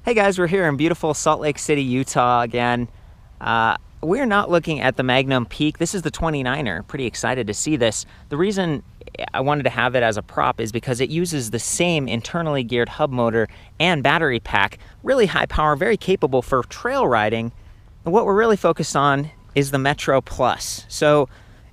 Hey guys, we're here in beautiful Salt Lake City, Utah again. We're not looking at the Magnum Peak. This is the 29er. Pretty excited to see this. The reason I wanted to have it as a prop is because it uses the same internally geared hub motor and battery pack. Really high power, very capable for trail riding. And what we're really focused on is the Metro Plus. So,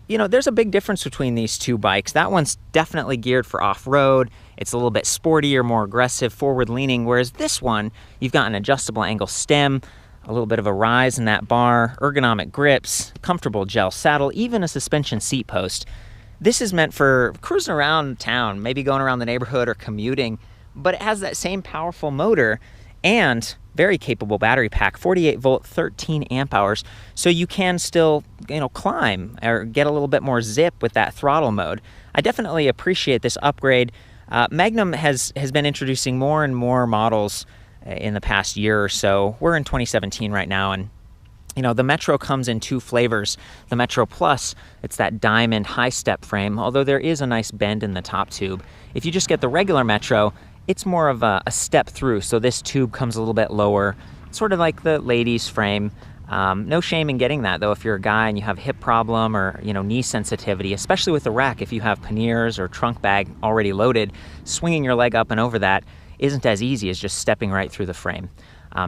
you know, there's a big difference between these two bikes. That one's definitely geared for off-road. It's a little bit sportier, more aggressive, forward-leaning, whereas this one, you've got an adjustable angle stem, a little bit of a rise in that bar, ergonomic grips, comfortable gel saddle, even a suspension seat post. This is meant for cruising around town, maybe going around the neighborhood or commuting, but it has that same powerful motor and very capable battery pack, 48 volt, 13 amp hours. So you can still, climb or get a little bit more zip with that throttle mode. I definitely appreciate this upgrade. Magnum has been introducing more and more models in the past year or so. We're in 2017 right now, and the Metro comes in two flavors. The Metro Plus, it's that diamond high step frame, although there is a nice bend in the top tube. If you just get the regular Metro, it's more of a step through, so this tube comes a little bit lower, sort of like the ladies frame. No shame in getting that though if you're a guy and you have hip problem or knee sensitivity, especially with the rack. If you have panniers or trunk bag already loaded, swinging your leg up and over that isn't as easy as just stepping right through the frame.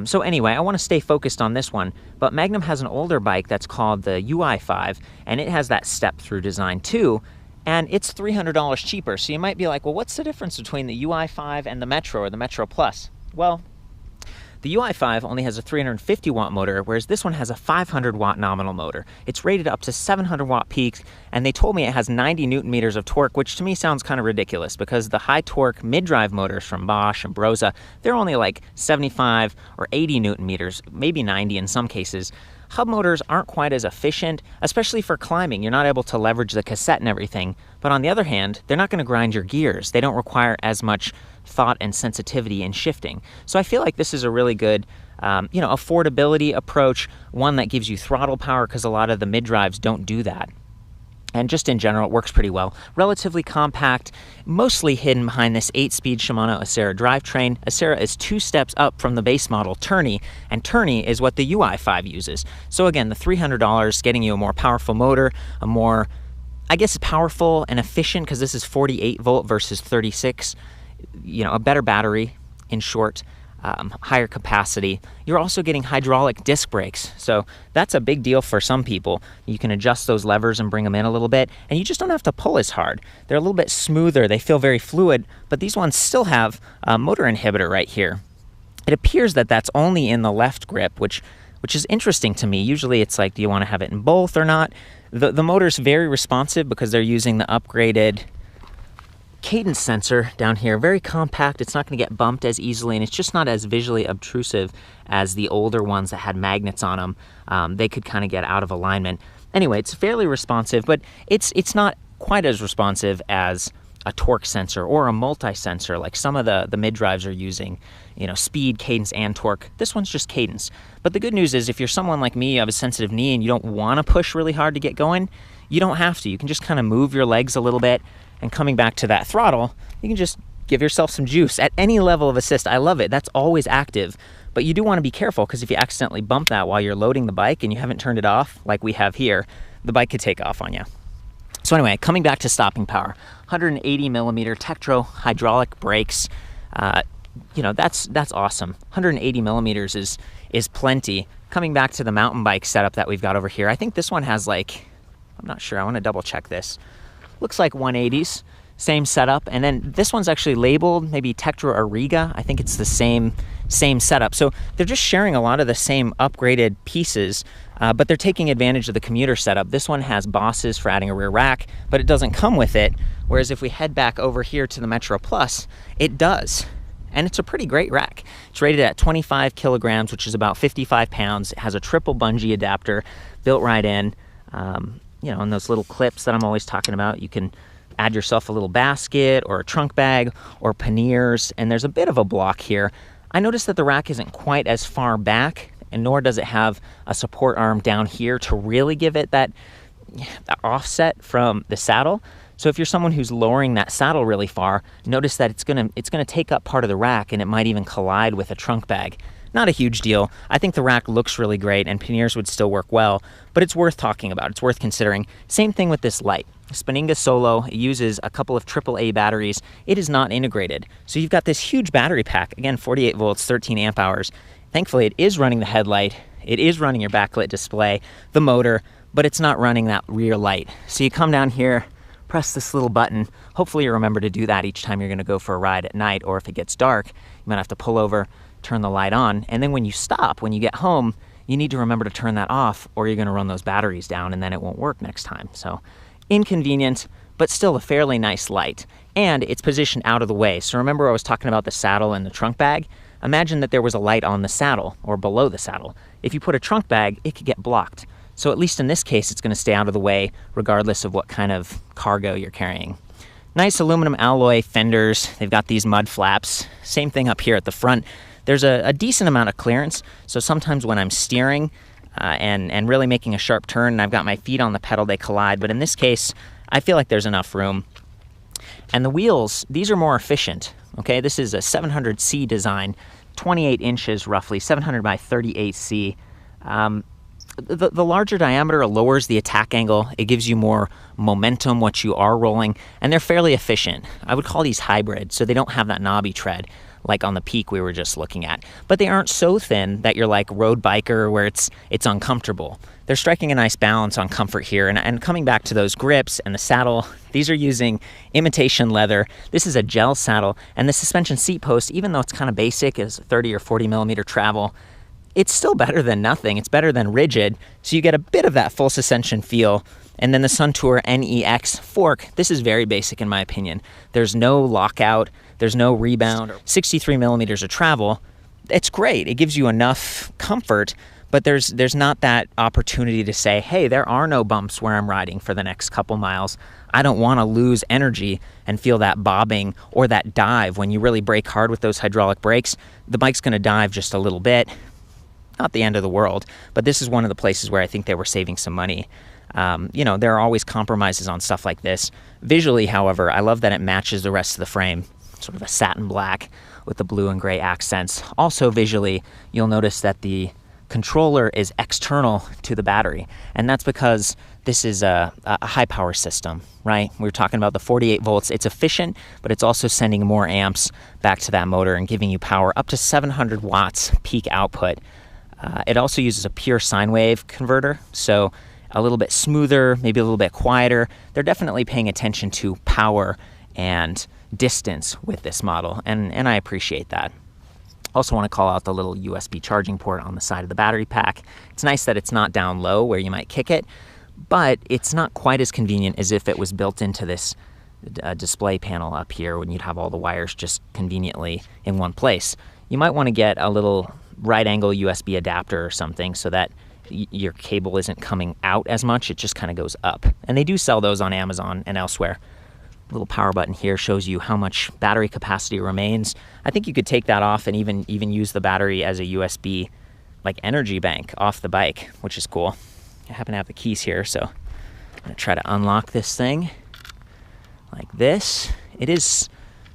So anyway, I want to stay focused on this one, but Magnum has an older bike that's called the UI5, and it has that step through design too. And it's $300 cheaper. So you might be like, well, what's the difference between the UI5 and the Metro or the Metro Plus? Well, the UI5 only has a 350 watt motor, whereas this one has a 500 watt nominal motor. It's rated up to 700 watt peaks, and they told me it has 90 Newton meters of torque, which to me sounds kind of ridiculous because the high torque mid-drive motors from Bosch and Brose, they're only like 75 or 80 Newton meters, maybe 90 in some cases. Hub motors aren't quite as efficient, especially for climbing. You're not able to leverage the cassette and everything. But on the other hand, they're not going to grind your gears. They don't require as much thought and sensitivity in shifting. So I feel like this is a really good, affordability approach, one that gives you throttle power because a lot of the mid-drives don't do that. And just in general, it works pretty well. Relatively compact, mostly hidden behind this 8-speed Shimano Acera drivetrain. Acera is 2 steps up from the base model Tourney, and Tourney is what the UI5 uses. So again, the $300 getting you a more powerful motor, a more, powerful and efficient, because this is 48 volt versus 36, a better battery, in short. Higher capacity. You're also getting hydraulic disc brakes, so that's a big deal for some people. You can adjust those levers and bring them in a little bit, and you just don't have to pull as hard. They're a little bit smoother, they feel very fluid, but these ones still have a motor inhibitor right here. It appears that that's only in the left grip, which is interesting to me. Usually it's like, do you want to have it in both or not? The motor's very responsive because they're using the upgraded cadence sensor down here. Very compact, it's not going to get bumped as easily, and it's just not as visually obtrusive as the older ones that had magnets on them. They could kind of get out of alignment. Anyway, it's fairly responsive, but it's not quite as responsive as a torque sensor or a multi-sensor like some of the mid-drives are using, speed, cadence, and torque. This one's just cadence. But the good news is if you're someone like me, you have a sensitive knee and you don't want to push really hard to get going, you don't have to. You can just kind of move your legs a little bit, and coming back to that throttle, you can just give yourself some juice at any level of assist. I love it. That's always active. But you do want to be careful because if you accidentally bump that while you're loading the bike and you haven't turned it off like we have here, the bike could take off on you. So anyway, coming back to stopping power, 180 millimeter Tektro hydraulic brakes. That's awesome. 180 millimeters is plenty. Coming back to the mountain bike setup that we've got over here, I think this one has I'm not sure. I want to double check this. Looks like 180s, same setup. And then this one's actually labeled maybe Tektro or Riga. I think it's the same setup. So they're just sharing a lot of the same upgraded pieces, but they're taking advantage of the Commuter setup. This one has bosses for adding a rear rack, but it doesn't come with it. Whereas if we head back over here to the Metro Plus, it does. And it's a pretty great rack. It's rated at 25 kilograms, which is about 55 pounds. It has a triple bungee adapter built right in. And those little clips that I'm always talking about, you can add yourself a little basket or a trunk bag or panniers, and there's a bit of a block here. I noticed that the rack isn't quite as far back, and nor does it have a support arm down here to really give it that offset from the saddle. So if you're someone who's lowering that saddle really far, notice that it's gonna take up part of the rack, and it might even collide with a trunk bag. Not a huge deal. I think the rack looks really great and panniers would still work well, but it's worth talking about. It's worth considering. Same thing with this light. Spinninga Solo, it uses a couple of AAA batteries. It is not integrated. So you've got this huge battery pack, again, 48 volts, 13 amp hours. Thankfully, it is running the headlight. It is running your backlit display, the motor, but it's not running that rear light. So you come down here, press this little button. Hopefully you remember to do that each time you're gonna go for a ride at night, or if it gets dark, you might have to pull over, turn the light on, and then when you stop, when you get home, you need to remember to turn that off, or you're gonna run those batteries down and then it won't work next time. So inconvenient, but still a fairly nice light. And it's positioned out of the way. So remember I was talking about the saddle and the trunk bag? Imagine that there was a light on the saddle or below the saddle. If you put a trunk bag, it could get blocked. So at least in this case, it's gonna stay out of the way regardless of what kind of cargo you're carrying. Nice aluminum alloy fenders. They've got these mud flaps. Same thing up here at the front. There's a decent amount of clearance. So sometimes when I'm steering and really making a sharp turn and I've got my feet on the pedal, they collide. But in this case, I feel like there's enough room. And the wheels, these are more efficient. Okay, this is a 700C design, 28 inches roughly, 700 by 38C. The larger diameter lowers the attack angle. It gives you more momentum what you are rolling, and they're fairly efficient. I would call these hybrid, so they don't have that knobby tread like on the Peak we were just looking at. But they aren't so thin that you're like road biker where it's uncomfortable. They're striking a nice balance on comfort here. And coming back to those grips and the saddle, these are using imitation leather. This is a gel saddle, and the suspension seat post, even though it's kind of basic, is 30 or 40 millimeter travel, it's still better than nothing. It's better than rigid, so you get a bit of that full suspension feel. And then the Suntour NEX fork, this is very basic in my opinion. There's no lockout, there's no rebound, 63 millimeters of travel. It's great, it gives you enough comfort, but there's not that opportunity to say, hey, there are no bumps where I'm riding for the next couple miles. I don't wanna lose energy and feel that bobbing or that dive. When you really brake hard with those hydraulic brakes, the bike's gonna dive just a little bit. Not the end of the world, but this is one of the places where I think they were saving some money. You know, there are always compromises on stuff like this. Visually, however, I love that it matches the rest of the frame. Sort of a satin black with the blue and gray accents. Also visually, you'll notice that the controller is external to the battery, and that's because this is a high power system, right? We were talking about the 48 volts. It's efficient, but it's also sending more amps back to that motor and giving you power up to 700 watts peak output. It also uses a pure sine wave converter, so a little bit smoother, maybe a little bit quieter. They're definitely paying attention to power and distance with this model, and I appreciate that. Also want to call out the little USB charging port on the side of the battery pack. It's nice that it's not down low where you might kick it, but it's not quite as convenient as if it was built into this display panel up here when you'd have all the wires just conveniently in one place. You might want to get a little right angle USB adapter or something so that your cable isn't coming out as much, it just kind of goes up. And they do sell those on Amazon and elsewhere. Little power button here shows you how much battery capacity remains. I think you could take that off and even use the battery as a USB like energy bank off the bike, which is cool. I happen to have the keys here, so I'm gonna try to unlock this thing like this. It is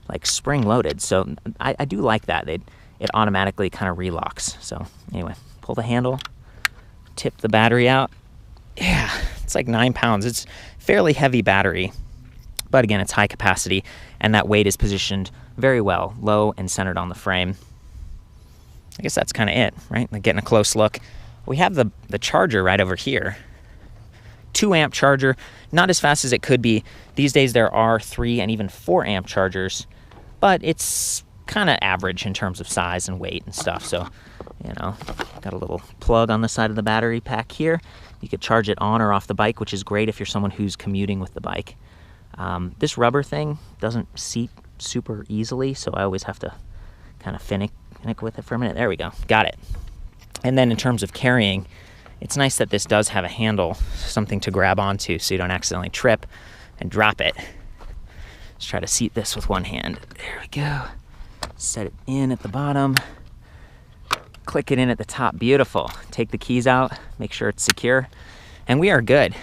like spring loaded, so I do like that. It automatically kind of relocks. So anyway, pull the handle, tip the battery out. Yeah, it's like 9 pounds. It's fairly heavy battery, but again, it's high capacity, and that weight is positioned very well, low and centered on the frame. I guess that's kind of it, right? Like getting a close look. We have the charger right over here. 2 amp charger, not as fast as it could be. These days there are 3 and even 4 amp chargers, but it's kind of average in terms of size and weight and stuff. So, you know, got a little plug on the side of the battery pack here. You could charge it on or off the bike, which is great if you're someone who's commuting with the bike. This rubber thing doesn't seat super easily, so I always have to kind of finick with it for a minute. There we go, got it. And then in terms of carrying, it's nice that this does have a handle, something to grab onto so you don't accidentally trip and drop it. Let's try to seat this with one hand. There we go. Set it in at the bottom. Click it in at the top, beautiful. Take the keys out, make sure it's secure, and we are good.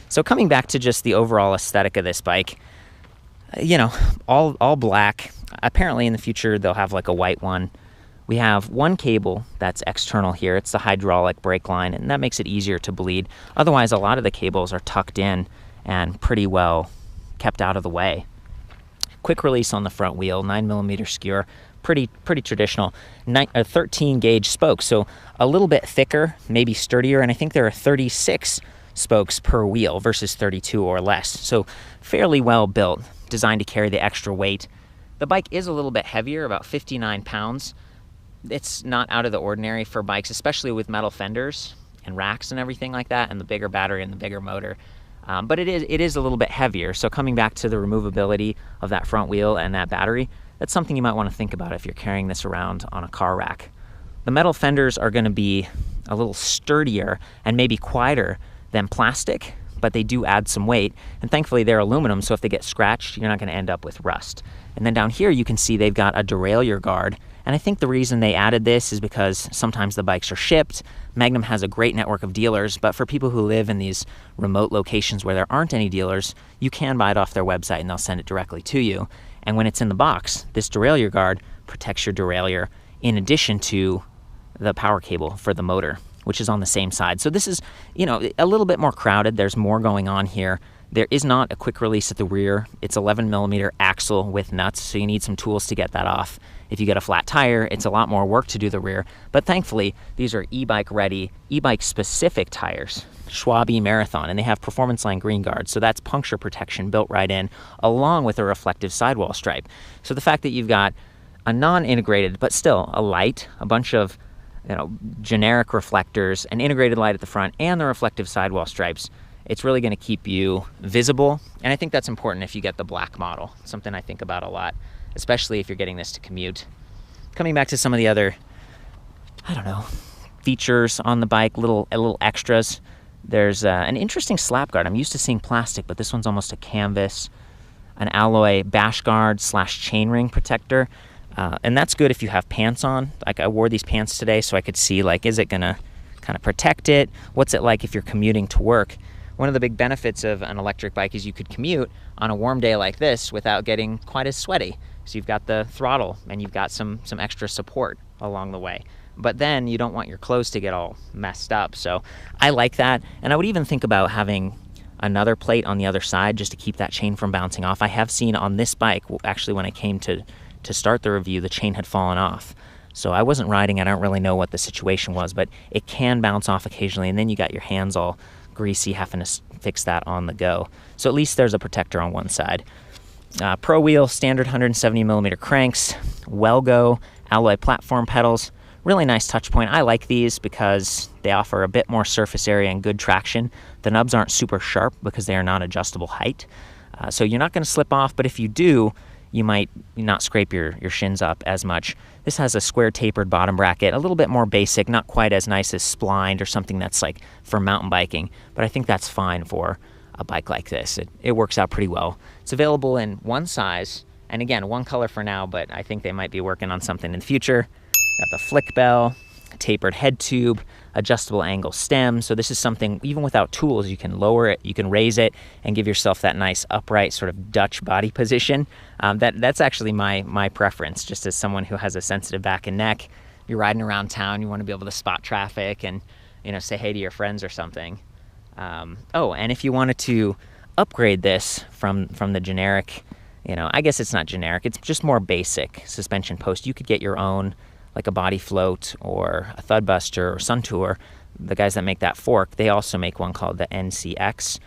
So coming back to just the overall aesthetic of this bike, you know, all black. Apparently in the future they'll have like a white one We have one cable that's external here. It's the hydraulic brake line, and that makes it easier to bleed. Otherwise, a lot of the cables are tucked in and pretty well kept out of the way. Quick release on the front wheel, 9mm skewer, pretty traditional. 13 gauge spokes, so a little bit thicker, maybe sturdier, and I think there are 36 spokes per wheel versus 32 or less. So fairly well built, designed to carry the extra weight. The bike is a little bit heavier, about 59 pounds. It's not out of the ordinary for bikes, especially with metal fenders and racks and everything like that, and the bigger battery and the bigger motor. But it is a little bit heavier. So coming back to the removability of that front wheel and that battery, that's something you might want to think about if you're carrying this around on a car rack. The metal fenders are going to be a little sturdier and maybe quieter than plastic, but they do add some weight. And thankfully they're aluminum, so if they get scratched, you're not going to end up with rust. And then down here you can see they've got a derailleur guard. And I think the reason they added this is because sometimes the bikes are shipped. Magnum has a great network of dealers, but for people who live in these remote locations where there aren't any dealers, you can buy it off their website and they'll send it directly to you. And when it's in the box, this derailleur guard protects your derailleur in addition to the power cable for the motor, which is on the same side. So this is, a little bit more crowded. There's more going on here. There is not a quick release at the rear. It's 11mm axle with nuts, so you need some tools to get that off. If you get a flat tire, it's a lot more work to do the rear. But thankfully, these are e-bike ready, e-bike specific tires, Schwab E-Marathon, and they have Performance Line green guards. So that's puncture protection built right in, along with a reflective sidewall stripe. So the fact that you've got a non-integrated, but still a light, a bunch of generic reflectors, an integrated light at the front, and the reflective sidewall stripes, it's really going to keep you visible. And I think that's important if you get the black model. It's something I think about a lot, especially if you're getting this to commute. Coming back to some of the other, features on the bike, little extras. There's an interesting slap guard. I'm used to seeing plastic, but this one's almost a canvas, an alloy bash guard / chainring protector. And that's good if you have pants on. Like I wore these pants today so I could see, is it going to kind of protect it? What's it like if you're commuting to work? One of the big benefits of an electric bike is you could commute on a warm day like this without getting quite as sweaty. So you've got the throttle and you've got some extra support along the way. But then you don't want your clothes to get all messed up. So I like that. And I would even think about having another plate on the other side just to keep that chain from bouncing off. I have seen on this bike, actually when I came to start the review, the chain had fallen off. So I wasn't riding. I don't really know what the situation was, but it can bounce off occasionally. And then you got your hands all greasy having to fix that on the go. So at least there's a protector on one side. Pro wheel, standard 170mm cranks, Welgo alloy platform pedals. Really nice touch point. I like these because they offer a bit more surface area and good traction. The nubs aren't super sharp because they are not adjustable height. So you're not going to slip off, but if you do, you might not scrape your shins up as much. This has a square tapered bottom bracket, a little bit more basic, not quite as nice as splined or something that's like for mountain biking, but I think that's fine for a bike like this. It works out pretty well. It's available in one size, and again, one color for now, but I think they might be working on something in the future. Got the flick bell, tapered head tube, adjustable angle stem. So this is something, even without tools, you can lower it, you can raise it, and give yourself that nice upright sort of Dutch body position. That's actually my preference, just as someone who has a sensitive back and neck. You're riding around town, you want to be able to spot traffic and say hey to your friends or something. And if you wanted to upgrade this from the generic, I guess it's not generic, it's just more basic suspension post. You could get your own, like a Body Float or a Thud Buster or Suntour. The guys that make that fork, they also make one called the NCX,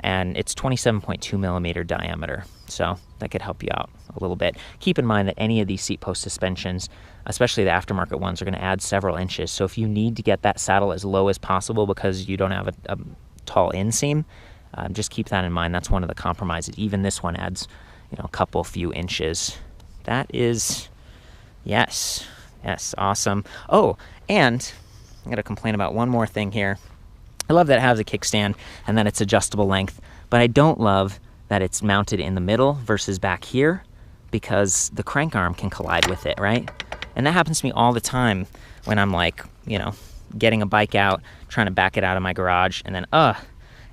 and it's 27.2mm diameter. So that could help you out a little bit. Keep in mind that any of these seat post suspensions, especially the aftermarket ones, are going to add several inches. So if you need to get that saddle as low as possible because you don't have a tall inseam, just keep that in mind. That's one of the compromises. Even this one adds, a few inches. That is, yes, awesome. Oh, and I'm going to complain about one more thing here. I love that it has a kickstand and that it's adjustable length, but I don't love that it's mounted in the middle versus back here because the crank arm can collide with it, right? And that happens to me all the time when I'm getting a bike out, trying to back it out of my garage, and then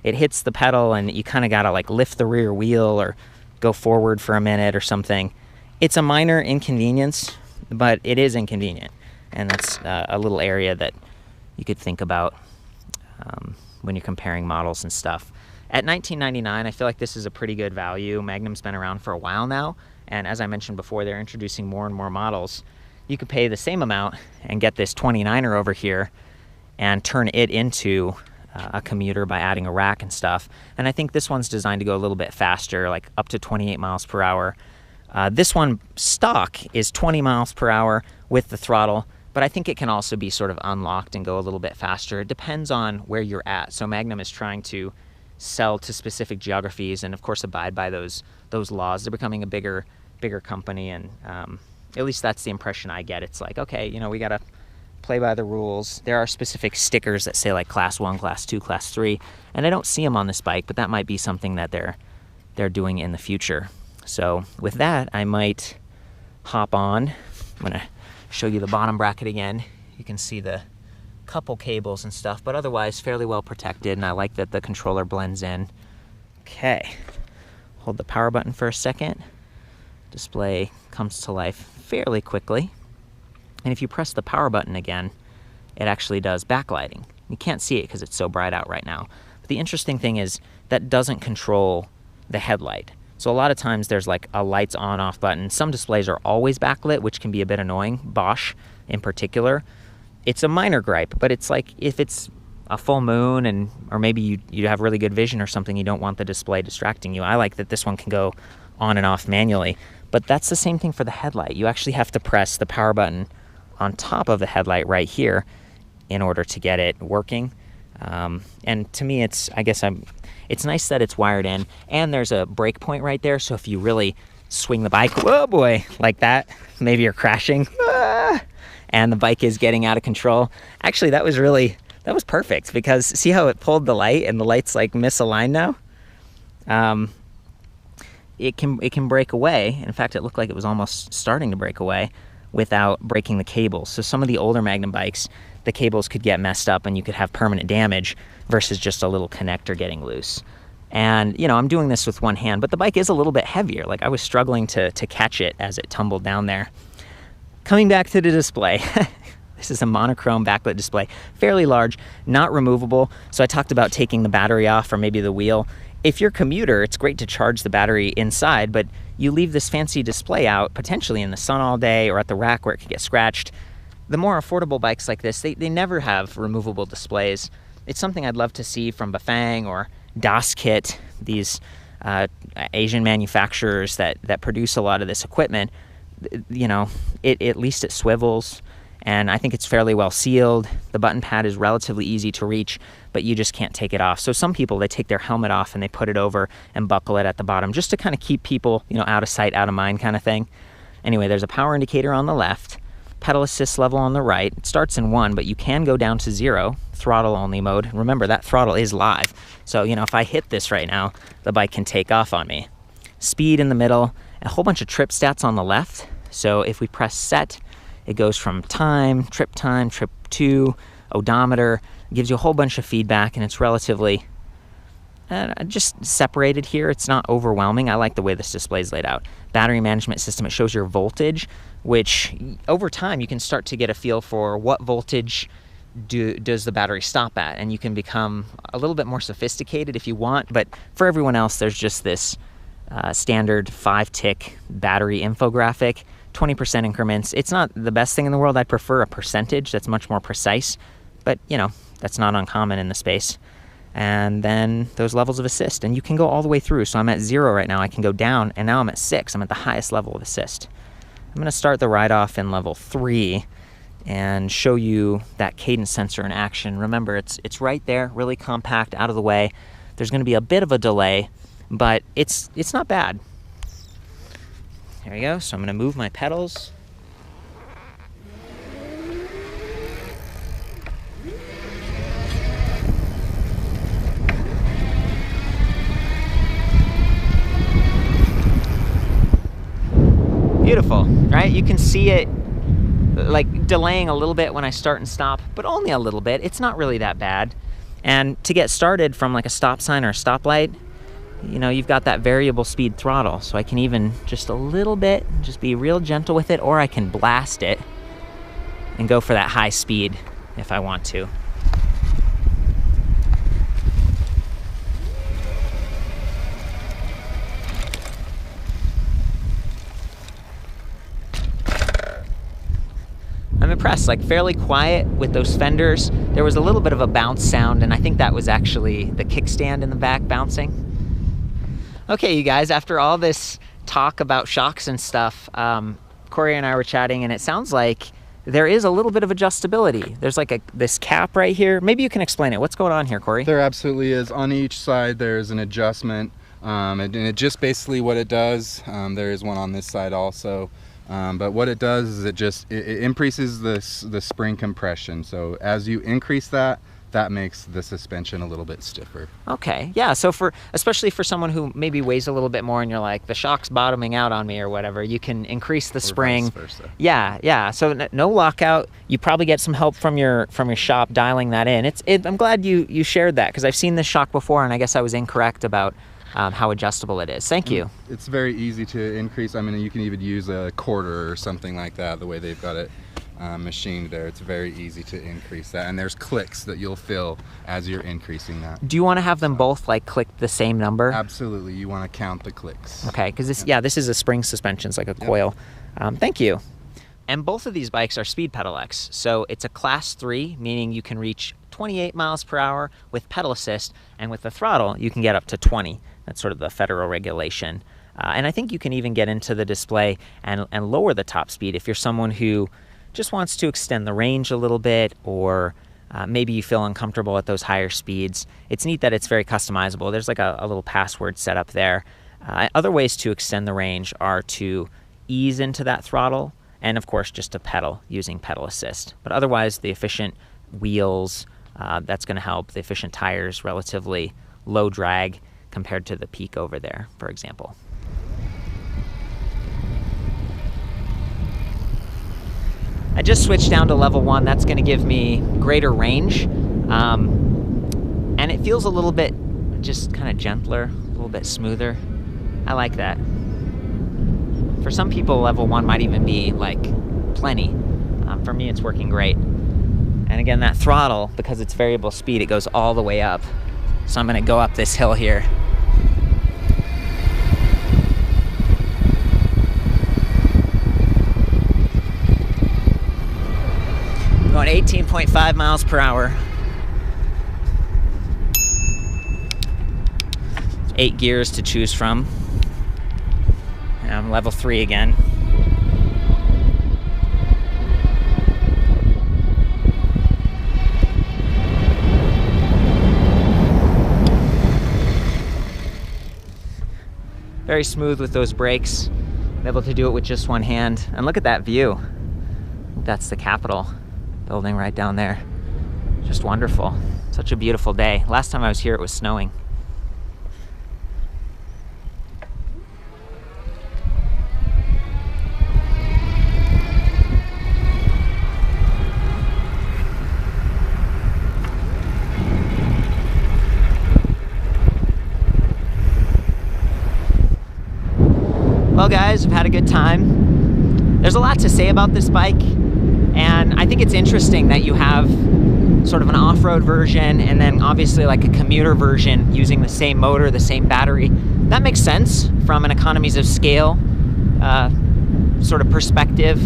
it hits the pedal and you kind of got to lift the rear wheel or go forward for a minute or something. It's a minor inconvenience, but it is inconvenient. And that's a little area that you could think about when you're comparing models and stuff. At $19.99, I feel like this is a pretty good value. Magnum's been around for a while now, and as I mentioned before, they're introducing more and more models. You could pay the same amount and get this 29er over here and turn it into a commuter by adding a rack and stuff. And I think this one's designed to go a little bit faster, like up to 28 miles per hour. This one stock is 20 miles per hour with the throttle, but I think it can also be sort of unlocked and go a little bit faster. It depends on where you're at. So Magnum is trying to sell to specific geographies and of course abide by those laws. They're becoming a bigger company, and at least that's the impression I get. It's like, okay, you know, we gotta play by the rules. There are specific stickers that say like class 1, class 2, class 3, and I don't see them on this bike, but that might be something that they're doing in the future. So with that, I might hop on. I'm gonna show you the bottom bracket again. You can see the couple cables and stuff, but otherwise fairly well protected, and I like that the controller blends in. Okay, hold the power button for a second. Display comes to life fairly quickly, and if you press the power button again, it actually does backlighting. You can't see it because it's so bright out right now, but the interesting thing is that doesn't control the headlight. So a lot of times there's like a lights on off button. Some displays are always backlit, which can be a bit annoying. Bosch in particular, it's a minor gripe, but it's like if it's a full moon or maybe you have really good vision or something, you don't want the display distracting you. I like that this one can go on and off manually, but that's the same thing for the headlight. You actually have to press the power button on top of the headlight right here in order to get it working. And to me, it's nice that it's wired in, and there's a brake point right there. So if you really swing the bike, whoa boy, like that, maybe you're crashing, and the bike is getting out of control. Actually, that was perfect, because see how it pulled the light and the light's like misaligned now? It can break away. In fact, it looked like it was almost starting to break away without breaking the cables. So some of the older Magnum bikes, the cables could get messed up and you could have permanent damage versus just a little connector getting loose. And, you know, I'm doing this with one hand, but the bike is a little bit heavier. Like I was struggling to catch it as it tumbled down there. Coming back to the display. This is a monochrome backlit display, fairly large, not removable. So I talked about taking the battery off or maybe the wheel. If you're Commuter, it's great to charge the battery inside, but you leave this fancy display out, potentially in the sun all day or at the rack where it could get scratched. The more affordable bikes like this, they never have removable displays. It's something I'd love to see from Bafang or Das Kit, these Asian manufacturers that produce a lot of this equipment. You know, at least it swivels, and I think it's fairly well sealed. The button pad is relatively easy to reach, but you just can't take it off. So some people, they take their helmet off and they put it over and buckle it at the bottom just to kind of keep people, you know, out of sight, out of mind kind of thing. Anyway, there's a power indicator on the left, pedal assist level on the right. It starts in 1, but you can go down to 0, throttle only mode. Remember, that throttle is live. So, you know, if I hit this right now, the bike can take off on me. Speed in the middle, a whole bunch of trip stats on the left. So if we press set, it goes from trip 2, odometer, gives you a whole bunch of feedback, and it's relatively just separated here. It's not overwhelming. I like the way this display is laid out. Battery management system, it shows your voltage, which over time you can start to get a feel for what voltage does the battery stop at, and you can become a little bit more sophisticated if you want, but for everyone else, there's just this standard 5-tick battery infographic, 20% increments. It's not the best thing in the world. I'd prefer a percentage that's much more precise, but you know, that's not uncommon in the space. And then those levels of assist, and you can go all the way through. So I'm at 0 right now, I can go down, and now I'm at 6. I'm at the highest level of assist. I'm gonna start the ride off in level 3 and show you that cadence sensor in action. Remember, it's right there, really compact, out of the way. There's gonna be a bit of a delay, but it's not bad. There we go. So I'm gonna move my pedals. Beautiful, right? You can see it like delaying a little bit when I start and stop, but only a little bit. It's not really that bad. And to get started from like a stop sign or a stoplight, you know, you've got that variable speed throttle, so I can even just a little bit, just be real gentle with it, or I can blast it and go for that high speed if I want to. I'm impressed, like fairly quiet with those fenders. There was a little bit of a bounce sound, and I think that was actually the kickstand in the back bouncing. Okay, you guys, after all this talk about shocks and stuff, Corey and I were chatting, and it sounds like there is a little bit of adjustability. There's like this cap right here. Maybe you can explain it. What's going on here, Corey? There absolutely is. On each side, there's an adjustment, and it just basically what it does. There is one on this side also. But what it does is it increases the spring compression. So as you increase that makes the suspension a little bit stiffer. Okay, yeah, so especially for someone who maybe weighs a little bit more and you're like, the shock's bottoming out on me or whatever, you can increase the spring. Vice versa. Yeah, so no lockout. You probably get some help from your shop dialing that in. I'm glad you shared that, because I've seen this shock before and I guess I was incorrect about how adjustable it is. Thank you. It's very easy to increase. I mean, you can even use a quarter or something like that, the way they've got it machined there. It's very easy to increase that, and there's clicks that you'll feel as you're increasing that. Do you want to have them both like click the same number? Absolutely, you want to count the clicks. Okay, because this is a spring suspension, it's like a coil. Thank you. And both of these bikes are Speed Pedal X, so it's a class 3, meaning you can reach 28 miles per hour with pedal assist, and with the throttle you can get up to 20. That's sort of the federal regulation. And I think you can even get into the display and lower the top speed if you're someone who just wants to extend the range a little bit, or maybe you feel uncomfortable at those higher speeds. It's neat that it's very customizable. There's like a little password set up there. Other ways to extend the range are to ease into that throttle, and of course just to pedal using pedal assist. But otherwise, the efficient wheels, that's going to help. The efficient tires, relatively low drag compared to the Peak over there, for example. I just switched down to level 1. That's going to give me greater range, and it feels a little bit just kind of gentler, a little bit smoother. I like that. For some people, level 1 might even be like plenty. For me, it's working great. And again, that throttle, because it's variable speed, it goes all the way up. So I'm going to go up this hill here. Going 18.5 miles per hour. 8 gears to choose from. And I'm level 3 again. Very smooth with those brakes. I'm able to do it with just one hand. And look at that view. That's the Capitol building right down there. Just wonderful. Such a beautiful day. Last time I was here, it was snowing. Well guys, I've had a good time. There's a lot to say about this bike, and I think it's interesting that you have sort of an off-road version and then obviously like a commuter version using the same motor, the same battery. That makes sense from an economies of scale sort of perspective.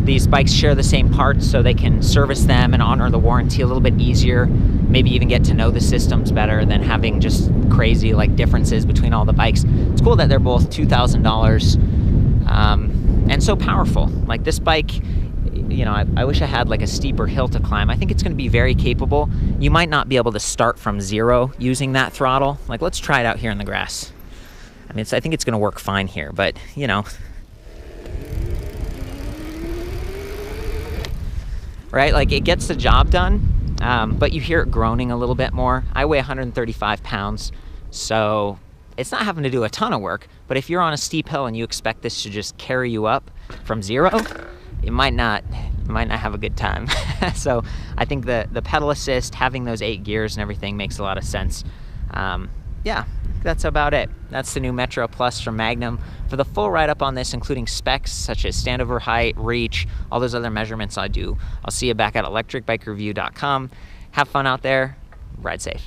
These bikes share the same parts, so they can service them and honor the warranty a little bit easier, maybe even get to know the systems better than having just crazy like differences between all the bikes. It's cool that they're both $2,000 and so powerful. Like this bike, you know, I wish I had like a steeper hill to climb. I think it's going to be very capable. You might not be able to start from zero using that throttle. Like, let's try it out here in the grass. I mean, I think it's going to work fine here, but you know. Right, like it gets the job done, but you hear it groaning a little bit more. I weigh 135 pounds, so it's not having to do a ton of work, but if you're on a steep hill and you expect this to just carry you up from zero, you might not have a good time. So I think the pedal assist, having those 8 gears and everything makes a lot of sense. Yeah, that's about it. That's the new Metro Plus from Magnum. For the full write-up on this, including specs such as standover height, reach, all those other measurements I'll see you back at electricbikereview.com. Have fun out there. Ride safe.